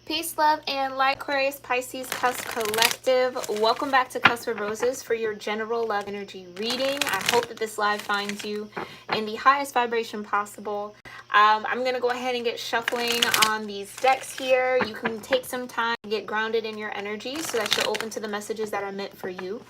Peace, love, and light, Aquarius, Pisces, Cusp Collective. Welcome back to Cusp of Roses for your general love energy reading. I hope that this live finds you in the highest vibration possible. I'm going to go ahead and get shuffling on these decks here. You can take some time to get grounded in your energy so that you're open to the messages that are meant for you.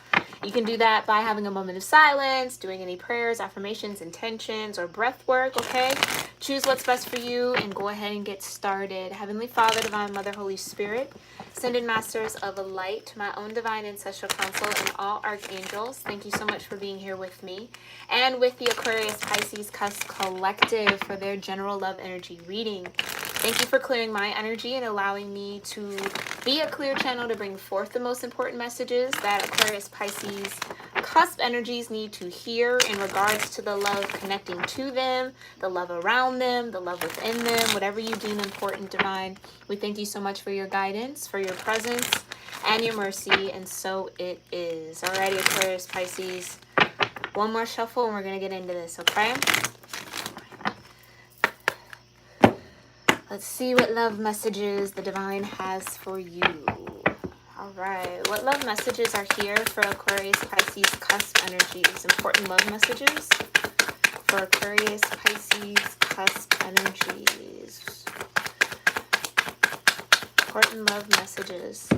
You can do that by having a moment of silence, doing any prayers, affirmations, intentions, or breath work, okay? Choose what's best for you and go ahead and get started. Heavenly Father, Divine Mother, Holy Spirit, Ascended Masters of Light, my own Divine Ancestral Council, and all Archangels, thank you so much for being here with me and with the Aquarius, Pisces, Cusp Collective for their general love energy reading. Thank you for clearing my energy and allowing me to be a clear channel to bring forth the most important messages that Aquarius, Pisces, Cusp energies need to hear in regards to the love connecting to them, the love around them, the love within them, whatever you deem important, Divine. We thank you so much for your guidance, for your presence, and your mercy, and so it is. Alrighty, Aquarius, Pisces. One more shuffle and we're going to get into this, okay? Let's see what love messages the Divine has for you. All right. What love messages are here for Aquarius, Pisces, Cusp energies? Important love messages for Aquarius, Pisces, Cusp energies. Important love messages.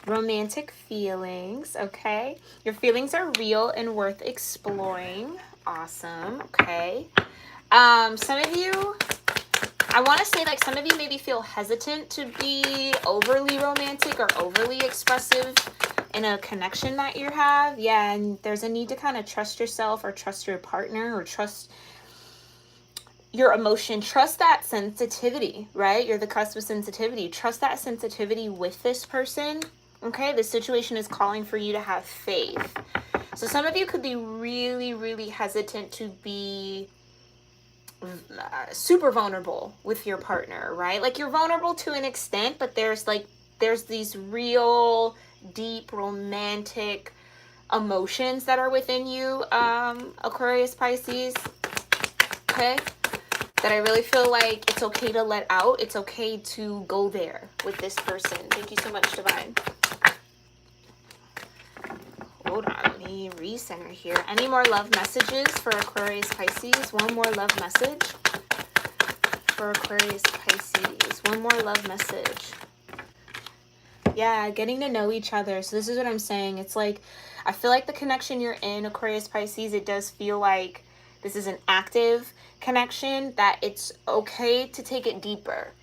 Romantic feelings. Okay. Your feelings are real and worth exploring. Awesome. Okay. Some of you... I want to say, like, some of you maybe feel hesitant to be overly romantic or overly expressive in a connection that you have. Yeah, and there's a need to kind of trust yourself or trust your partner or trust your emotion. Trust that sensitivity, right? You're the cusp of sensitivity. Trust that sensitivity with this person, okay? This situation is calling for you to have faith. So some of you could be really, really hesitant to be... super vulnerable with your partner, right? Like, you're vulnerable to an extent, but there's these real deep romantic emotions that are within you, Aquarius, Pisces, okay, that I really feel like it's okay to let out. It's okay to go there with this person. Thank you so much, Divine. Hold on, let me recenter here. Any more love messages for Aquarius, Pisces? One more love message for Aquarius, Pisces. One more love message. Yeah, getting to know each other. So this is what I'm saying. It's like, I feel like the connection you're in, Aquarius, Pisces, it does feel like this is an active connection, that it's okay to take it deeper.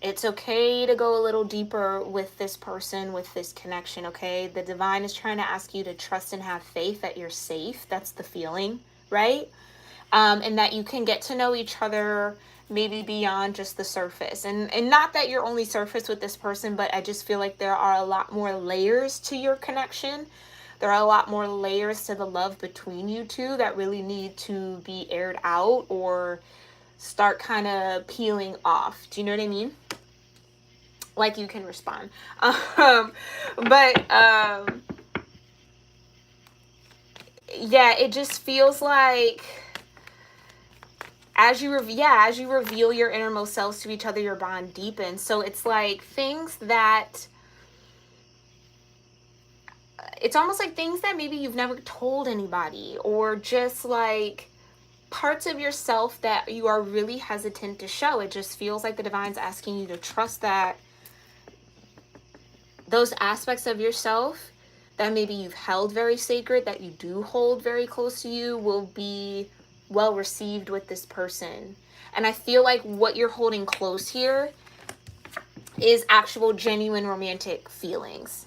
It's okay to go a little deeper with this person, with this connection, okay? The Divine is trying to ask you to trust and have faith that you're safe. That's the feeling, right? And that you can get to know each other maybe beyond just the surface. And not that you're only surface with this person, but I just feel like there are a lot more layers to your connection. There are a lot more layers to the love between you two that really need to be aired out or start kind of peeling off. Do you know what I mean? Like, you can respond. Yeah, it just feels like as you reveal your innermost selves to each other, your bond deepens. So it's like things that, it's almost like things that maybe you've never told anybody, or just like parts of yourself that you are really hesitant to show. It just feels like the Divine's asking you to trust that those aspects of yourself that maybe you've held very sacred, that you do hold very close to you, will be well received with this person. And I feel like what you're holding close here is actual genuine romantic feelings.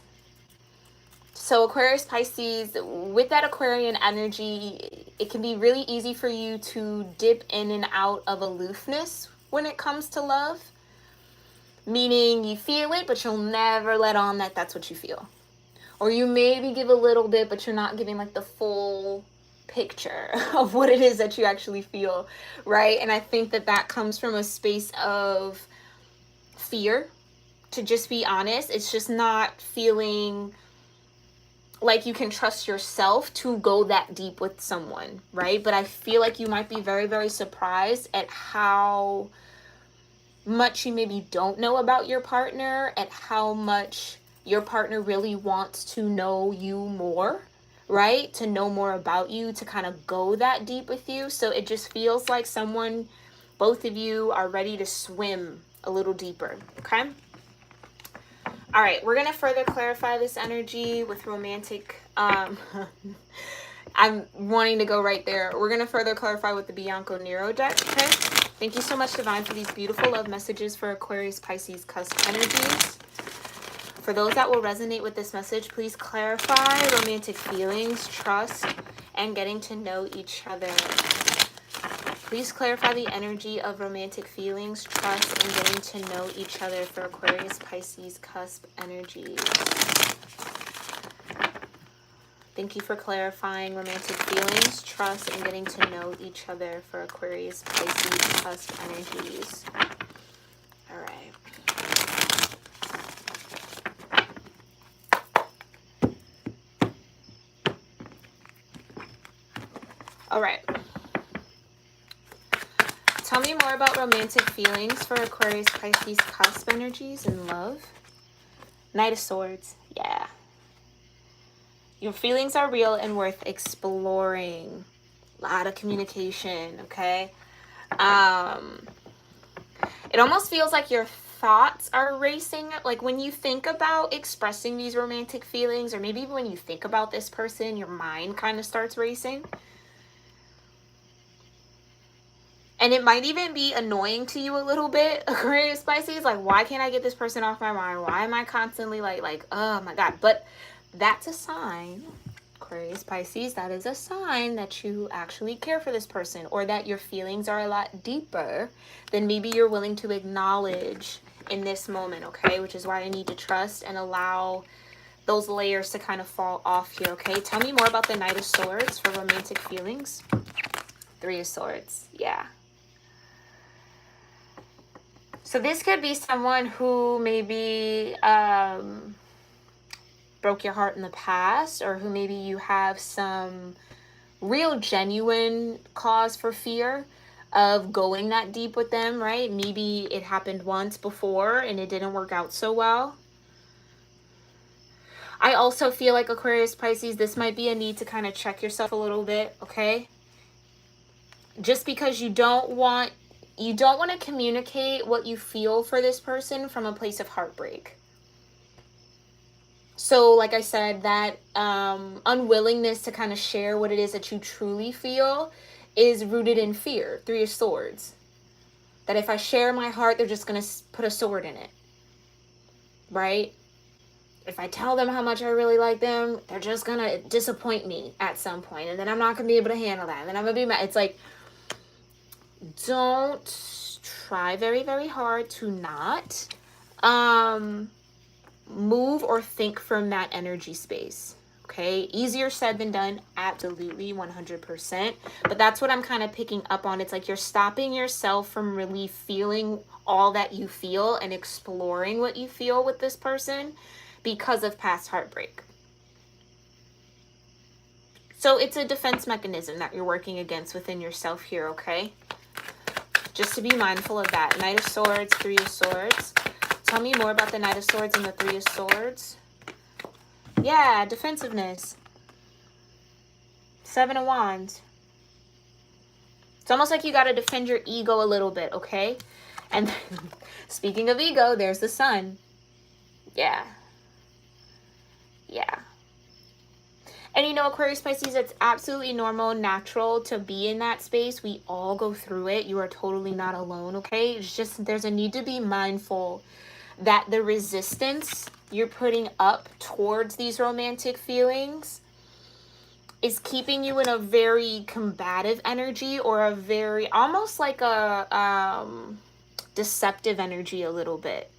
So Aquarius, Pisces, with that Aquarian energy, it can be really easy for you to dip in and out of aloofness when it comes to love. Meaning you feel it, but you'll never let on that that's what you feel. Or you maybe give a little bit, but you're not giving like the full picture of what it is that you actually feel, right? And I think that that comes from a space of fear, to just be honest. It's just not feeling like you can trust yourself to go that deep with someone, right? But I feel like you might be very, very surprised at how much you maybe don't know about your partner and how much your partner really wants to know you more, right? To know more about you, to kind of go that deep with you. So it just feels like both of you are ready to swim a little deeper, okay? All right, we're going to further clarify this energy with romantic, I'm wanting to go right there. We're going to further clarify with the Bianco Nero deck, okay? Thank you so much, Divine, for these beautiful love messages for Aquarius, Pisces, cusp energies. For those that will resonate with this message, please clarify romantic feelings, trust, and getting to know each other. Please clarify the energy of romantic feelings, trust, and getting to know each other for Aquarius, Pisces, cusp energies. Thank you for clarifying romantic feelings, trust, and getting to know each other for Aquarius, Pisces, cusp energies. All right. All right. Tell me more about romantic feelings for Aquarius, Pisces, cusp energies and love. Knight of Swords. Yeah. Your feelings are real and worth exploring. A lot of communication, okay? It almost feels like your thoughts are racing. Like when you think about expressing these romantic feelings, or maybe even when you think about this person, your mind kind of starts racing. And it might even be annoying to you a little bit, Aquarius, Pisces. Like, why can't I get this person off my mind? Why am I constantly like, oh my God. But that's a sign, Aquarius, Pisces, that is a sign that you actually care for this person, or that your feelings are a lot deeper than maybe you're willing to acknowledge in this moment, okay? Which is why I need to trust and allow those layers to kind of fall off here, okay? Tell me more about the Knight of Swords for romantic feelings. Three of Swords, yeah. So this could be someone who maybe broke your heart in the past, or who maybe you have some real genuine cause for fear of going that deep with them, right? Maybe it happened once before and it didn't work out so well. I also feel like, Aquarius, Pisces, this might be a need to kind of check yourself a little bit, okay? Just because you don't want to communicate what you feel for this person from a place of heartbreak. So like I said, that unwillingness to kind of share what it is that you truly feel is rooted in fear. Three of Swords. That if I share my heart, they're just going to put a sword in it. Right? If I tell them how much I really like them, they're just going to disappoint me at some point. And then I'm not going to be able to handle that. And then I'm going to be mad. It's like, don't try very, very hard to not move or think from that energy space. Okay, easier said than done, absolutely, 100%. But that's what I'm kind of picking up on. It's like you're stopping yourself from really feeling all that you feel and exploring what you feel with this person because of past heartbreak. So it's a defense mechanism that you're working against within yourself here, okay? Just to be mindful of that. Knight of Swords, Three of Swords. Tell me more about the Knight of Swords and the Three of Swords. Yeah, defensiveness. Seven of Wands. It's almost like you got to defend your ego a little bit, okay? And speaking of ego, there's the Sun. Yeah. Yeah. And you know, Aquarius, Pisces, it's absolutely normal, natural to be in that space. We all go through it. You are totally not alone, okay? It's just there's a need to be mindful that the resistance you're putting up towards these romantic feelings is keeping you in a very combative energy, or a very, almost like a deceptive energy a little bit.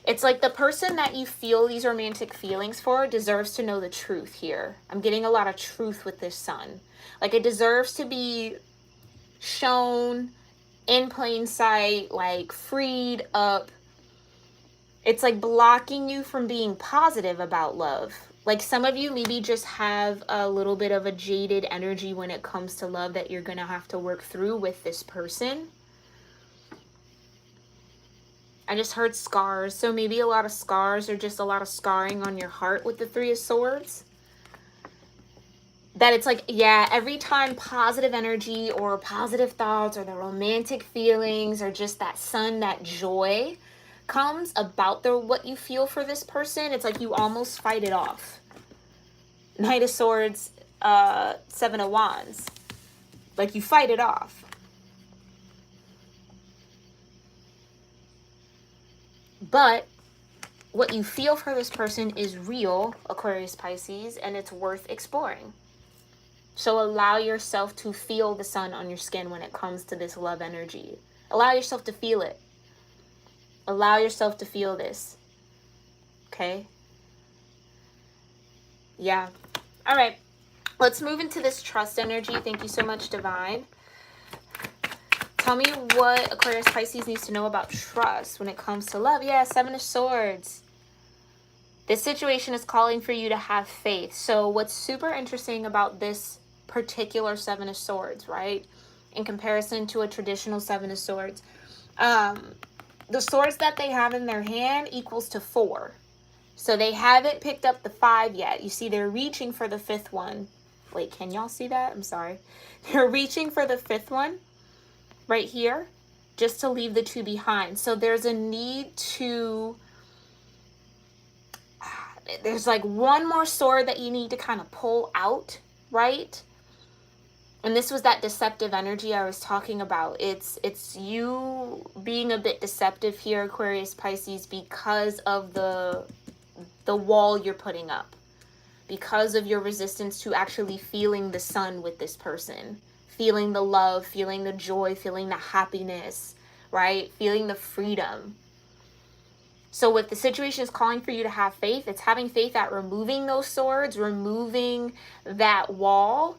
It's like the person that you feel these romantic feelings for deserves to know the truth here. I'm getting a lot of truth with this Sun. Like it deserves to be shown in plain sight, like freed up. It's like blocking you from being positive about love. Like some of you maybe just have a little bit of a jaded energy when it comes to love that you're going to have to work through with this person. I just heard scars. So maybe a lot of scars or just a lot of scarring on your heart with the Three of Swords. That it's like, yeah, every time positive energy or positive thoughts or the romantic feelings or just that sun, that joy comes about what you feel for this person, it's like you almost fight it off. Knight of Swords, Seven of Wands. Like you fight it off. But what you feel for this person is real, Aquarius Pisces, and it's worth exploring. So allow yourself to feel the sun on your skin when it comes to this love energy. Allow yourself to feel it. Allow yourself to feel this. Okay? Yeah. All right. Let's move into this trust energy. Thank you so much, Divine. Tell me what Aquarius Pisces needs to know about trust when it comes to love. Yeah, Seven of Swords. This situation is calling for you to have faith. So what's super interesting about this particular Seven of Swords, right, in comparison to a traditional Seven of Swords, the swords that they have in their hand equals to 4. So they haven't picked up the 5 yet. You see, they're reaching for the 5th one. Wait, can y'all see that? I'm sorry. They're reaching for the 5th one right here, just to leave the 2 behind. So there's a need to, there's like one more sword that you need to kind of pull out, right? And this was that deceptive energy I was talking about. It's you being a bit deceptive here, Aquarius Pisces, because of the wall you're putting up. Because of your resistance to actually feeling the sun with this person. Feeling the love, feeling the joy, feeling the happiness, right? Feeling the freedom. So what the situation is calling for you to have faith, it's having faith that removing those swords, removing that wall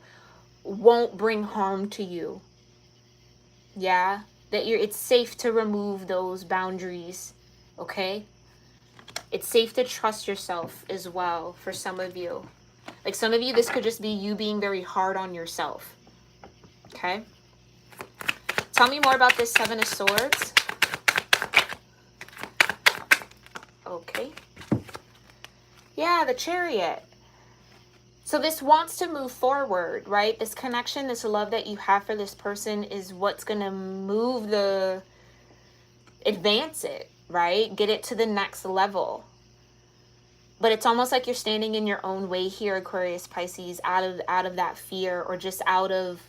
won't bring harm to you. Yeah, that it's safe to remove those boundaries, okay? It's safe to trust yourself as well for some of you. Like some of you, this could just be you being very hard on yourself, okay? Tell me more about this Seven of Swords. Okay. Yeah, the Chariot. So this wants to move forward, right? This connection, this love that you have for this person is what's going to advance it, right? Get it to the next level. But it's almost like you're standing in your own way here, Aquarius Pisces, out of that fear, or just out of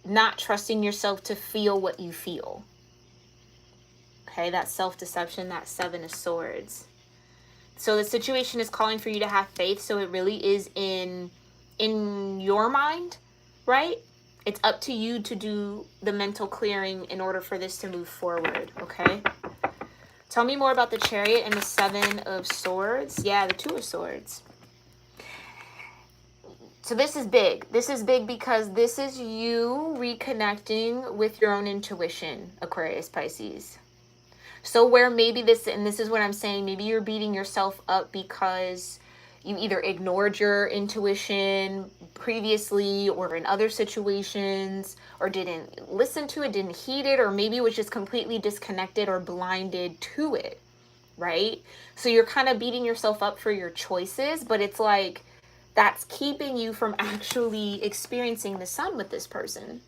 not trusting yourself to feel what you feel. Okay, that self-deception, that Seven of Swords. So the situation is calling for you to have faith. So it really is in your mind, right? It's up to you to do the mental clearing in order for this to move forward, okay? Tell me more about the Chariot and the Seven of Swords. Yeah, the Two of Swords. So this is big. This is big because this is you reconnecting with your own intuition, Aquarius Pisces. So where maybe this, and this is what I'm saying, maybe you're beating yourself up because you either ignored your intuition previously or in other situations, or didn't listen to it, didn't heed it, or maybe was just completely disconnected or blinded to it, right? So you're kind of beating yourself up for your choices, but it's like that's keeping you from actually experiencing the sun with this person.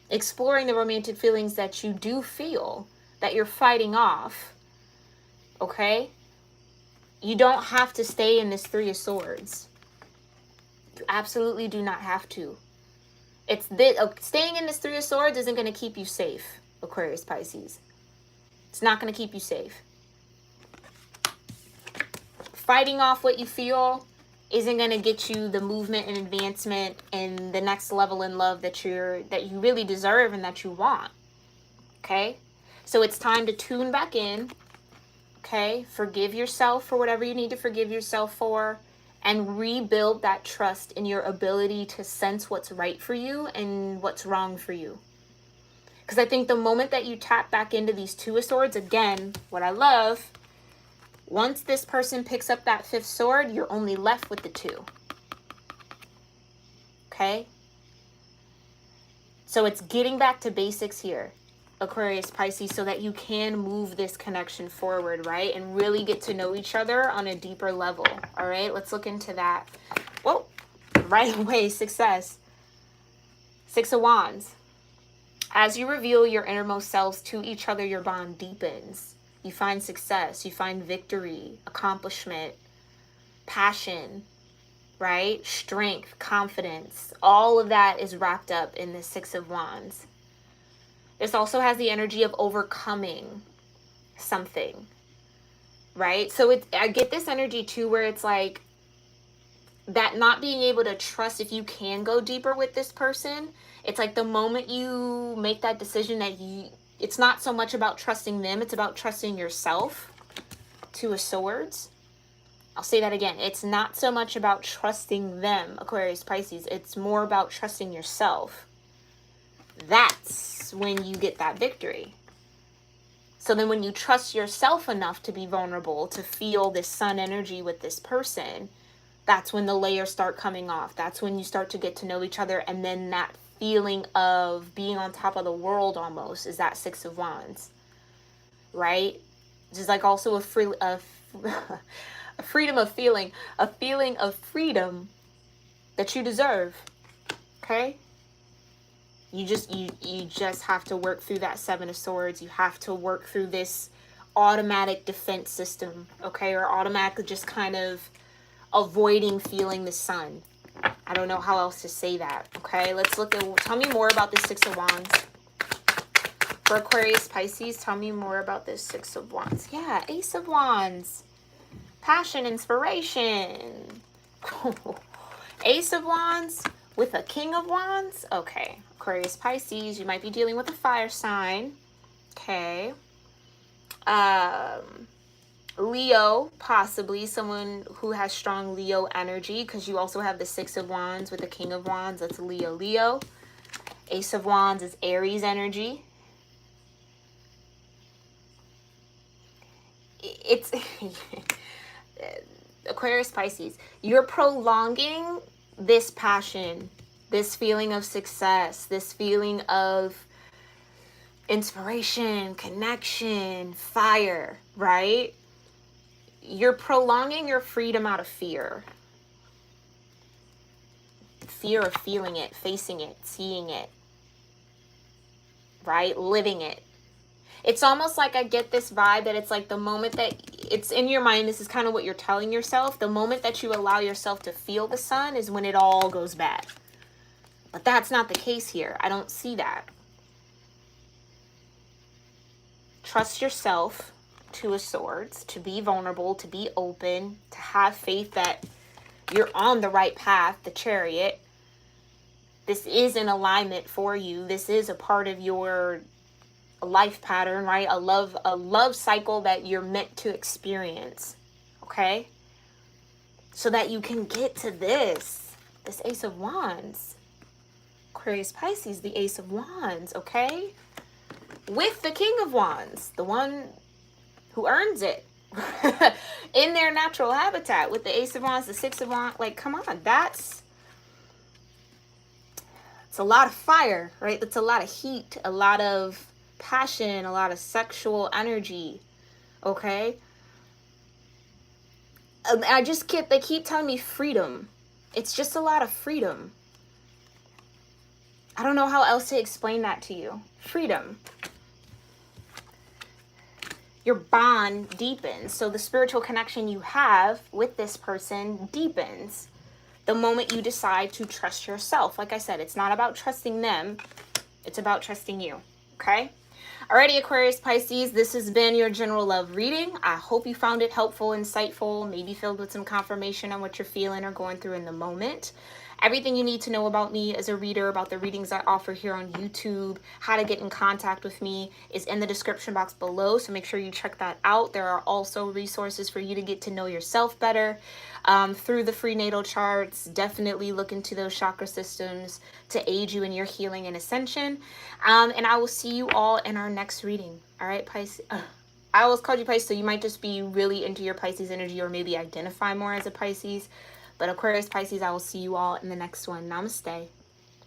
Exploring the romantic feelings that you do feel, that you're fighting off, okay? You don't have to stay in this Three of Swords. You absolutely do not have to. It's this, staying in this Three of Swords isn't going to keep you safe, Aquarius Pisces. It's not going to keep you safe. Fighting off what you feel isn't going to get you the movement and advancement and the next level in love that you really deserve and that you want. Okay? So it's time to tune back in. Okay? Forgive yourself for whatever you need to forgive yourself for, and rebuild that trust in your ability to sense what's right for you and what's wrong for you. Because I think the moment that you tap back into these Two of Swords, again, what I love, once this person picks up that 5th sword, you're only left with the 2. Okay? So it's getting back to basics here. Aquarius, Pisces, so that you can move this connection forward, right? And really get to know each other on a deeper level, all right? Let's look into that. Whoa, right away, success. Six of Wands. As you reveal your innermost selves to each other, your bond deepens. You find success, you find victory, accomplishment, passion, right? Strength, confidence. All of that is wrapped up in the Six of Wands. This also has the energy of overcoming something, right? So I get this energy too, where it's like that not being able to trust if you can go deeper with this person. It's like the moment you make that decision that it's not so much about trusting them, it's about trusting yourself. Two of Swords. I'll say that again. It's not so much about trusting them, Aquarius, Pisces. It's more about trusting yourself. That's when you get that victory. So then when you trust yourself enough to be vulnerable, to feel this sun energy with this person, that's when the layers start coming off. That's when you start to get to know each other. And then that feeling of being on top of the world almost is that Six of Wands, right? Just like also a freedom of feeling, a feeling of freedom that you deserve, okay? You just have to work through that Seven of Swords. You have to work through this automatic defense system, okay? Or automatically just kind of avoiding feeling the sun. I don't know how else to say that, okay? Let's look at, tell me more about this Six of Wands. For Aquarius, Pisces, tell me more about this Six of Wands. Yeah, Ace of Wands. Passion, inspiration. Ace of Wands with a King of Wands. Okay, Aquarius, Pisces, you might be dealing with a fire sign. Okay. Leo, possibly someone who has strong Leo energy, because you also have the Six of Wands with the King of Wands. That's Leo. Ace of Wands is Aries energy. It's Aquarius, Pisces, you're prolonging this passion, this feeling of success, this feeling of inspiration, connection, fire, right? You're prolonging your freedom out of fear. Fear of feeling it, facing it, seeing it, right? Living it. It's almost like I get this vibe that it's like the moment that it's in your mind, this is kind of what you're telling yourself. The moment that you allow yourself to feel the sun is when it all goes bad. But that's not the case here. I don't see that. Trust yourself, Two of Swords, to be vulnerable, to be open, to have faith that you're on the right path, the Chariot. This is an alignment for you. This is a part of your life pattern, right? A love cycle that you're meant to experience, okay? So that you can get to this Ace of Wands. Aquarius, Pisces, the Ace of Wands, okay? With the King of Wands, the one who earns it in their natural habitat, with the Ace of Wands, the Six of Wands. Like, come on, it's a lot of fire, right? That's a lot of heat, a lot of passion, a lot of sexual energy, okay? They keep telling me freedom. It's just a lot of freedom. I don't know how else to explain that to you. Freedom. Your bond deepens. So the spiritual connection you have with this person deepens the moment you decide to trust yourself. Like I said, it's not about trusting them. It's about trusting you. Okay? Alrighty, Aquarius, Pisces, this has been your general love reading. I hope you found it helpful, insightful, maybe filled with some confirmation on what you're feeling or going through in the moment. Everything you need to know about me as a reader, about the readings I offer here on YouTube, how to get in contact with me is in the description box below. So make sure you check that out. There are also resources for you to get to know yourself better through the free natal charts. Definitely look into those chakra systems to aid you in your healing and ascension. And I will see you all in our next reading. All right, Pisces. I always called you Pisces, so you might just be really into your Pisces energy or maybe identify more as a Pisces. But Aquarius, Pisces, I will see you all in the next one. Namaste.